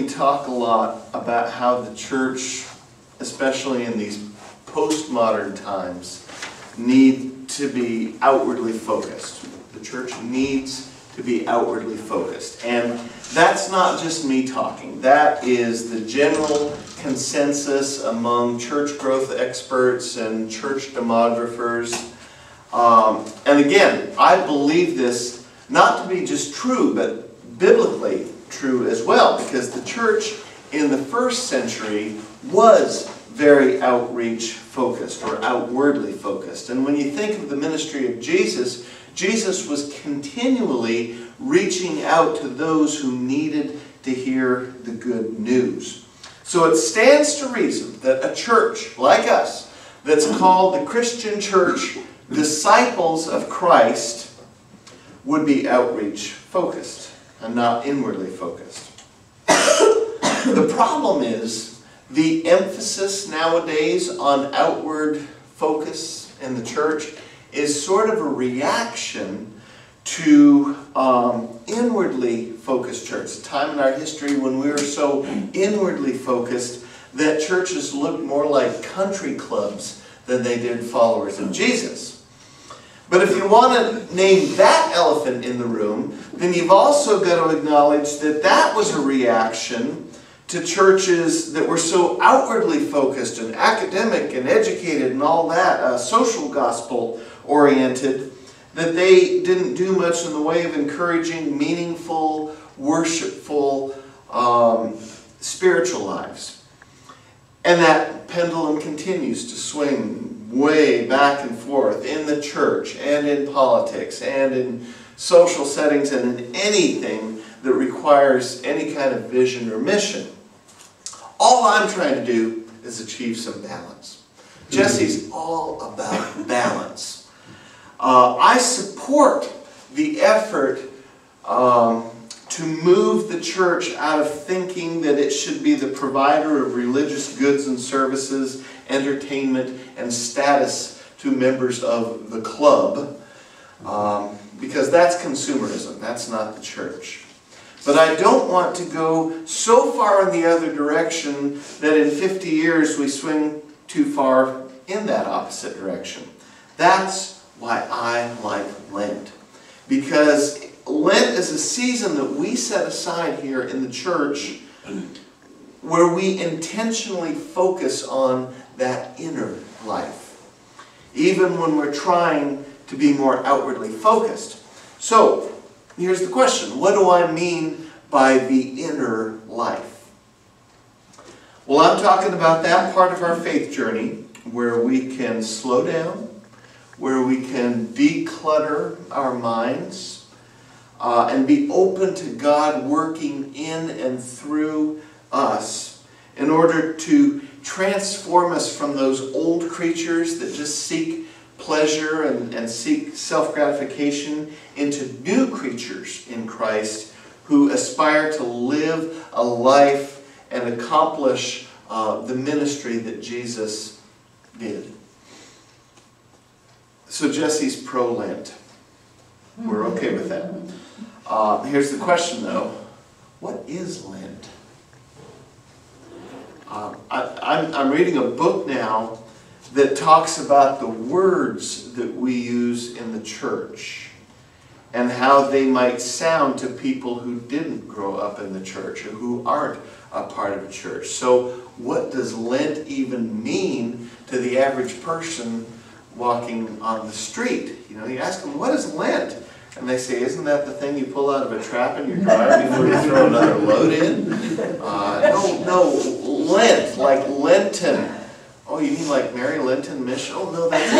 we talk a lot about how the church, especially in these postmodern times, need to be outwardly focused. The church needs to be outwardly focused. And that's not just me talking. That is the general consensus among church growth experts and church demographers. And again, I believe this not to be just true, but biblically true as well, because the church in the first century was very outreach focused or outwardly focused. And when you think of the ministry of Jesus, Jesus was continually reaching out to those who needed to hear the good news. So it stands to reason that a church like us, that's called the Christian Church, disciples of Christ, would be outreach focused and not inwardly focused. The problem is the emphasis nowadays on outward focus in the church is sort of a reaction to inwardly focused church. A time in our history when we were so inwardly focused that churches looked more like country clubs than they did followers of Jesus. But if you want to name that elephant in the room, then you've also got to acknowledge that that was a reaction to churches that were so outwardly focused and academic and educated and all that, social gospel oriented, that they didn't do much in the way of encouraging meaningful, worshipful, spiritual lives. And that pendulum continues to swing way back and forth in the church and in politics and in social settings and in anything that requires any kind of vision or mission. All I'm trying to do is achieve some balance. Jesse's all about balance. I support the effort to move the church out of thinking that it should be the provider of religious goods and services, entertainment, and status to members of the club, because that's consumerism. That's not the church. But I don't want to go so far in the other direction that in 50 years we swing too far in that opposite direction. That's why I like Lent. Because Lent is a season that we set aside here in the church where we intentionally focus on that inner life, even when we're trying to be more outwardly focused. So, here's the question. What do I mean by the inner life? Well, I'm talking about that part of our faith journey where we can slow down, where we can declutter our minds, and be open to God working in and through us in order to transform us from those old creatures that just seek pleasure and seek self-gratification into new creatures in Christ who aspire to live a life and accomplish the ministry that Jesus did. So Jesse's pro-Lent. We're okay with that. Here's the question though. What is Lent? I'm reading a book now that talks about the words that we use in the church and how they might sound to people who didn't grow up in the church or who aren't a part of a church. So what does Lent even mean to the average person walking on the street? You know, you ask them, what is Lent? And they say, isn't that the thing you pull out of a trap in your dryer before you throw another load in? No, Lent, like Lenten. Oh, you mean like Mary Lenten Mission? Oh, no, that's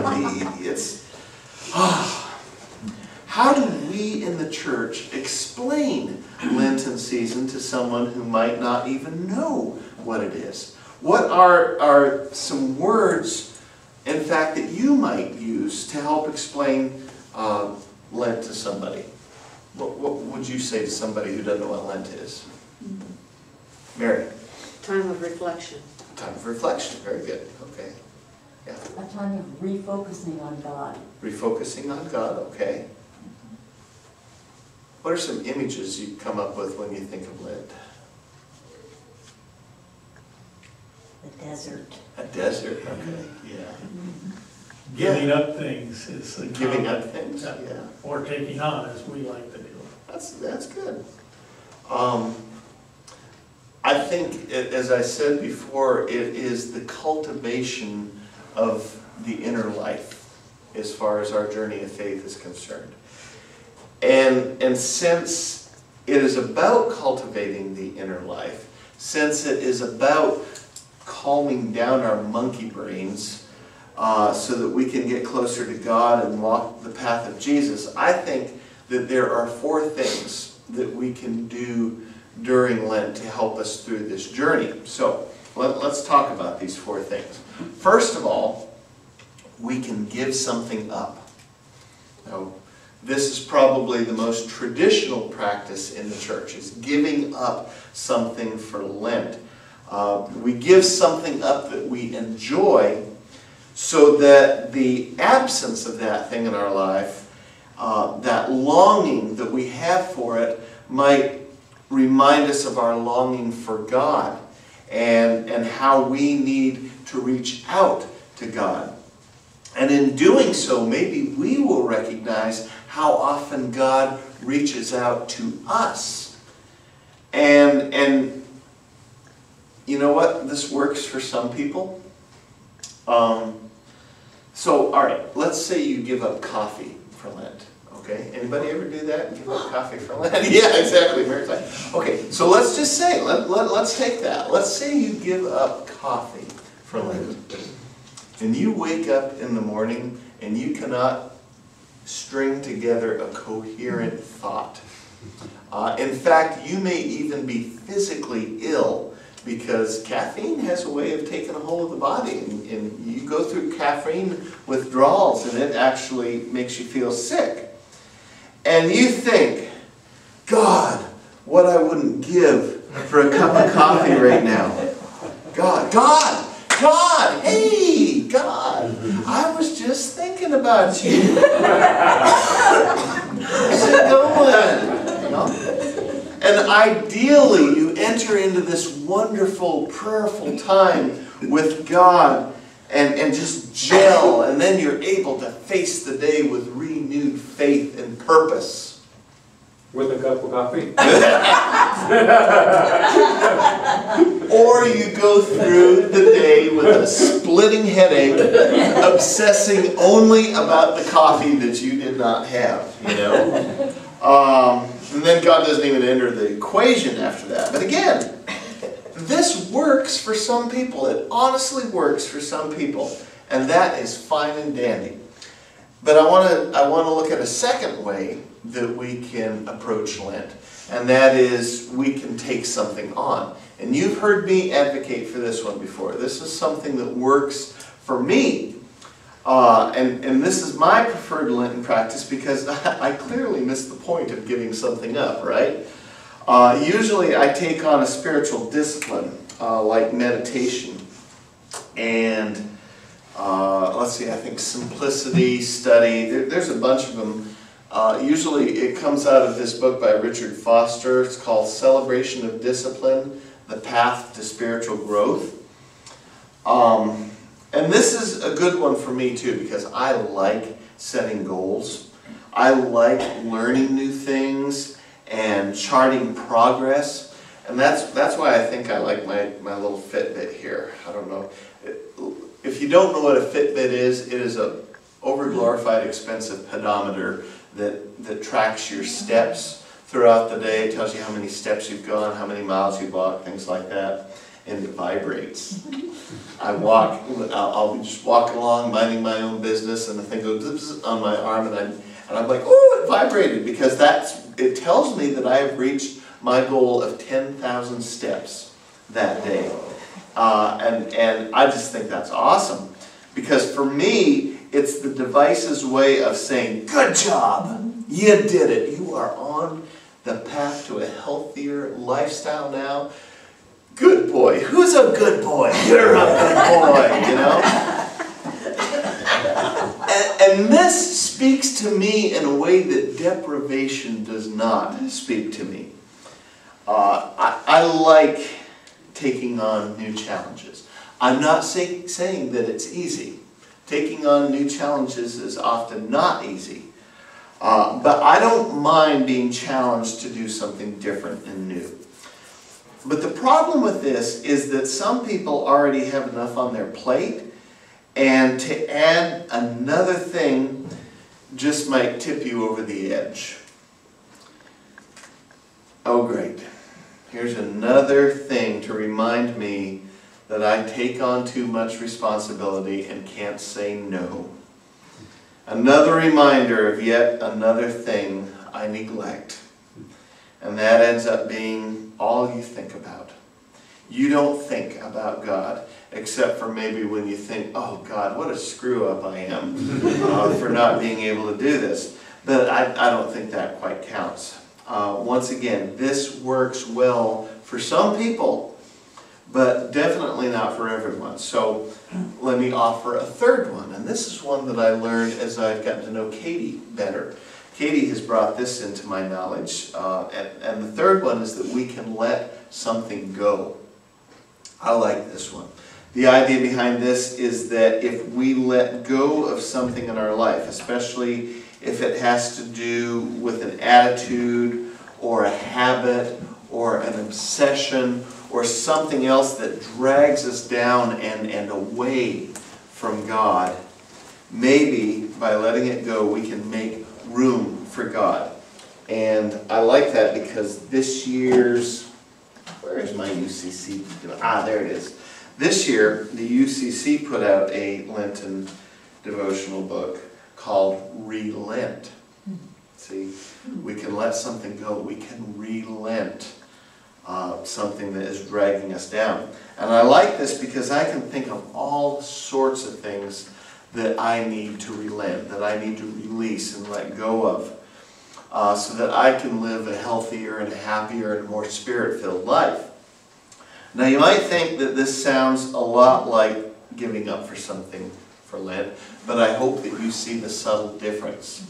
Lenten. You know, it's... How do we in the church explain Lenten season to someone who might not even know what it is? What are some words, in fact, that you might use to help explain Lent to somebody? What would you say to somebody who doesn't know what Lent is? Mary? Time of reflection. Time of reflection. Very good. Okay. Yeah. A time of refocusing on God. Refocusing on God. Okay. What are some images you come up with when you think of Lent? The desert. A desert, okay, yeah. Giving up things is a Giving common- up things, yeah. Or taking on, as we like to do. That's good. I think, as I said before, it is the cultivation of the inner life as far as our journey of faith is concerned. And since it is about cultivating the inner life, since it is about calming down our monkey brains so that we can get closer to God and walk the path of Jesus, I think that there are 4 things that we can do during Lent to help us through this journey. So let's talk about these 4 things. First of all, we can give something up. Now, this is probably the most traditional practice in the church, is giving up something for Lent. We give something up that we enjoy so that the absence of that thing in our life, that longing that we have for it, might remind us of our longing for God and how we need to reach out to God. And in doing so, maybe we will recognize how often God reaches out to us. And you know what? This works for some people. So, all right, let's say you give up coffee for Lent. Okay, anybody ever do that? Give up coffee for Lent? Yeah, exactly. Okay, so let's just say, let's take that. Let's say you give up coffee for Lent. And you wake up in the morning and you cannot string together a coherent thought. In fact, you may even be physically ill because caffeine has a way of taking a hold of the body. And you go through caffeine withdrawals and it actually makes you feel sick. And you think, God, what I wouldn't give for a cup of coffee right now. God, hey, God, I was just thinking about you. How's it going? You know? And ideally, you enter into this wonderful, prayerful time with God and just gel, and then you're able to face the day with renewed faith and purpose. With a cup of coffee. Or you go through the day with a splitting headache, obsessing only about the coffee that you did not have, you know. And then God doesn't even enter the equation after that. But again, this works for some people. It honestly works for some people. And that is fine and dandy. But I want to look at a second way that we can approach Lent. And that is, we can take something on. And you've heard me advocate for this one before. This is something that works for me. And this is my preferred Lenten practice because I clearly missed the point of giving something up, right? Usually I take on a spiritual discipline, like meditation. And let's see, I think simplicity, study, there's a bunch of them. Usually it comes out of this book by Richard Foster. It's called Celebration of Discipline, The Path to Spiritual Growth. And this is a good one for me too, because I like setting goals. I like learning new things and charting progress. And that's why I think I like my little Fitbit here. I don't know. If you don't know what a Fitbit is, it is a overglorified, expensive pedometer that tracks your steps throughout the day. It tells you how many steps you've gone, how many miles you've walked, things like that. And it vibrates. I'll be just walking along, minding my own business, and the thing goes on my arm, and I'm like, oh, it vibrated, because it tells me that I have reached my goal of 10,000 steps that day. And I just think that's awesome. Because for me, it's the device's way of saying, good job, you did it. You are on the path to a healthier lifestyle now. Good boy. Who's a good boy? You're a good boy, you know? And And this speaks to me in a way that deprivation does not speak to me. I like taking on new challenges. I'm not saying that it's easy. Taking on new challenges is often not easy. But I don't mind being challenged to do something different and new. But the problem with this is that some people already have enough on their plate, and to add another thing just might tip you over the edge. Oh great, here's another thing to remind me that I take on too much responsibility and can't say no. Another reminder of yet another thing I neglect. And that ends up being all you think about. You don't think about God, except for maybe when you think, oh God, what a screw up I am for not being able to do this. But I don't think that quite counts. Once again, this works well for some people, but definitely not for everyone. So let me offer a third one. And this is one that I learned as I've gotten to know Katie better. Katie has brought this into my knowledge. And the third one is that we can let something go. I like this one. The idea behind this is that if we let go of something in our life, especially if it has to do with an attitude or a habit or an obsession or something else that drags us down and away from God, maybe by letting it go we can make room for God. And I like that because this year's, where is my UCC? Ah, there it is. This year, the UCC put out a Lenten devotional book called Relent. See, we can let something go. We can relent something that is dragging us down. And I like this because I can think of all sorts of things that I need to relent, that I need to release and let go of, so that I can live a healthier and a happier and more spirit-filled life. Now you might think that this sounds a lot like giving up for something for Lent, but I hope that you see the subtle difference.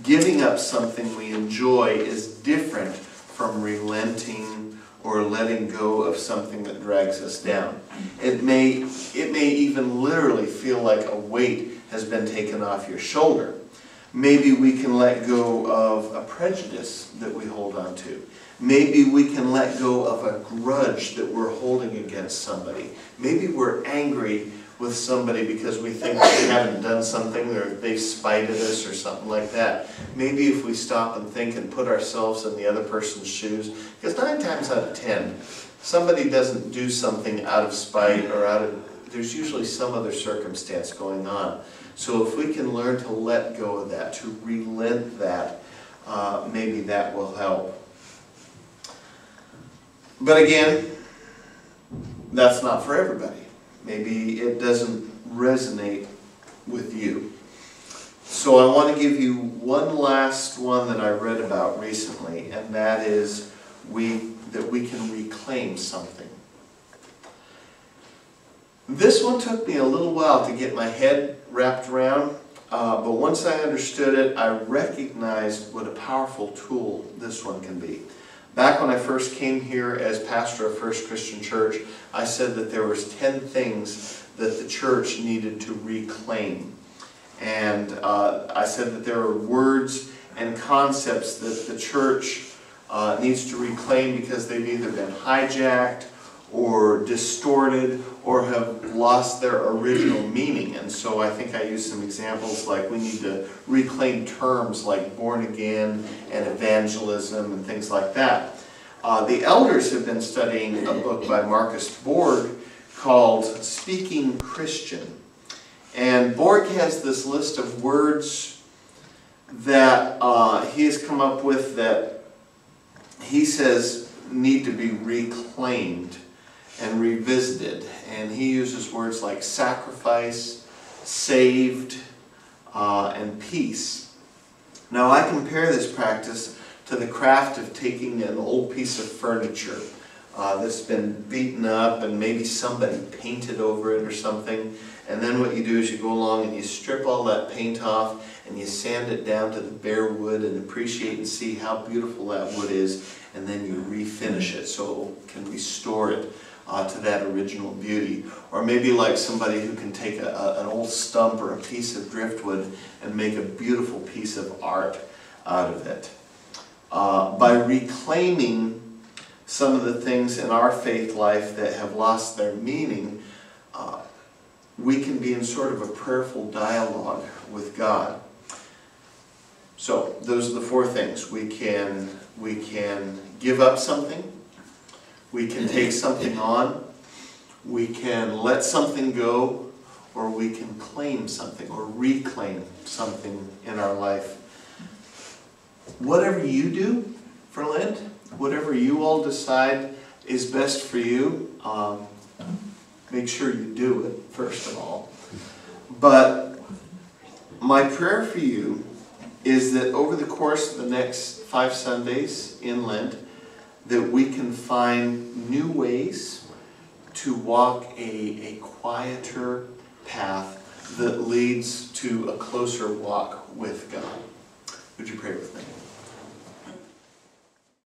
Giving up something we enjoy is different from relenting or letting go of something that drags us down. It may even literally feel like a weight has been taken off your shoulder. Maybe we can let go of a prejudice that we hold on to. Maybe we can let go of a grudge that we're holding against somebody. Maybe we're angry with somebody because we think they haven't done something or they've spited us or something like that. Maybe if we stop and think and put ourselves in the other person's shoes, because 9 times out of 10, somebody doesn't do something out of spite or there's usually some other circumstance going on. So if we can learn to let go of that, to relent that, maybe that will help. But again, that's not for everybody. Maybe it doesn't resonate with you. So I want to give you one last one that I read about recently, and that is that we can reclaim something. This one took me a little while to get my head wrapped around, but once I understood it, I recognized what a powerful tool this one can be. Back when I first came here as pastor of First Christian Church, I said that there was 10 things that the church needed to reclaim. And I said that there are words and concepts that the church needs to reclaim because they've either been hijacked or distorted or have lost their original meaning. And so I think I used some examples like we need to reclaim terms like born again and evangelism and things like that. The elders have been studying a book by Marcus Borg called Speaking Christian. And Borg has this list of words that he has come up with that he says need to be reclaimed and revisited. And he uses words like sacrifice, saved, and peace. Now I compare this practice to the craft of taking an old piece of furniture, that's been beaten up and maybe somebody painted over it or something. And then what you do is you go along and you strip all that paint off and you sand it down to the bare wood and appreciate and see how beautiful that wood is, and then you refinish it so it can restore it to that original beauty. Or maybe like somebody who can take an old stump or a piece of driftwood and make a beautiful piece of art out of it. By reclaiming some of the things in our faith life that have lost their meaning, we can be in sort of a prayerful dialogue with God. So those are the four things. We can give up something, we can take something on, we can let something go, or we can claim something or reclaim something in our life. Whatever you do for Lent, whatever you all decide is best for you, make sure you do it, first of all. But my prayer for you is that over the course of the next 5 Sundays in Lent, that we can find new ways to walk a quieter path that leads to a closer walk with God. Would you pray with me?